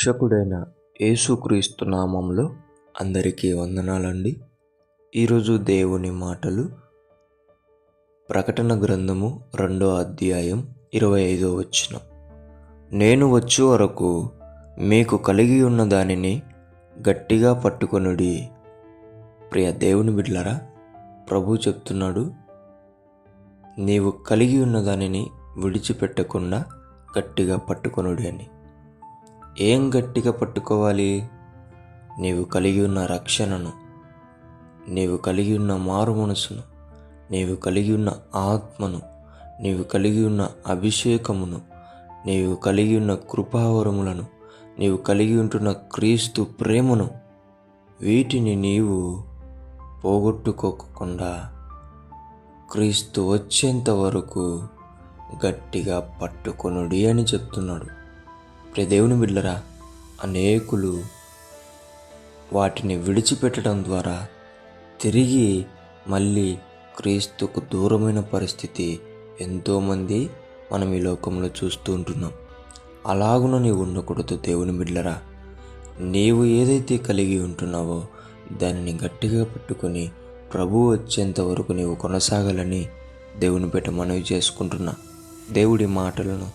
రక్షకుడైన యేసుక్రీస్తు నామంలో అందరికీ వందనాలండి. ఈరోజు దేవుని మాటలు ప్రకటన గ్రంథము 2వ అధ్యాయం 25వ వచనం. నేను వచ్చు వరకు మీకు కలిగి ఉన్న దానిని గట్టిగా పట్టుకొనుడి. ప్రియ దేవుని బిడ్డలారా, ప్రభు చెప్తున్నాడు, నీవు కలిగి ఉన్న దానిని విడిచిపెట్టకుండా గట్టిగా పట్టుకొనుడి అని. ఏం గట్టిగా పట్టుకోవాలి? నీవు కలిగి ఉన్న రక్షణను, నీవు కలిగి ఉన్న మారు మనసును, నీవు కలిగి ఉన్న ఆత్మను, నీవు కలిగి ఉన్న అభిషేకమును, నీవు కలిగి ఉన్న కృపావరములను, నీవు కలిగి ఉంటున్న క్రీస్తు ప్రేమను, వీటిని నీవు పోగొట్టుకోకుండా క్రీస్తు వచ్చేంత వరకు గట్టిగా పట్టుకొనుడి అని చెప్తున్నాడు. ప్రియ దేవుని బిడ్డలారా, అనేకులు వాటిని విడిచిపెట్టడం ద్వారా తిరిగి మళ్ళీ క్రీస్తుకు దూరమైన పరిస్థితి ఎంతోమంది మనం ఈ లోకంలో చూస్తూ ఉంటున్నాం. అలాగున నీవు ఉండకూడదు. దేవుని బిడ్డలారా, నీవు ఏదైతే కలిగి ఉంటున్నావో దానిని గట్టిగా పట్టుకొని ప్రభువు వచ్చేంత వరకు నీవు కొనసాగాలని దేవుని బిడ్డ మనవి చేసుకుంటున్నా. దేవుడి మాటలను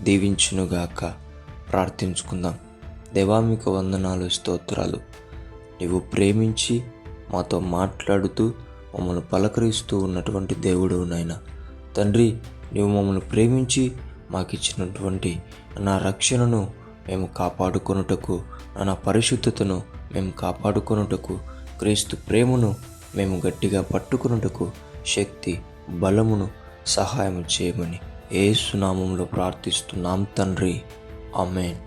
దీవించునుగాక. ప్రార్థించుకుందాం. దేవా, మీకు వందనాలు, స్తోత్రాలు. నీవు ప్రేమించి మాతో మాట్లాడుతూ మమ్మల్ని పలకరిస్తూ ఉన్నటువంటి దేవుడు నాయనా. తండ్రి, నీవు మమ్మల్ని ప్రేమించి మాకు ఇచ్చినటువంటి నా రక్షణను మేము కాపాడుకొనుటకు, నా పరిశుద్ధతను మేము కాపాడుకొనుటకు, క్రీస్తు ప్రేమను మేము గట్టిగా పట్టుకొనుటకు శక్తి, బలమును, సహాయం చేయమని యేసు నామములో ప్రార్థిస్తున్నాం తండ్రి. ఆమేన్.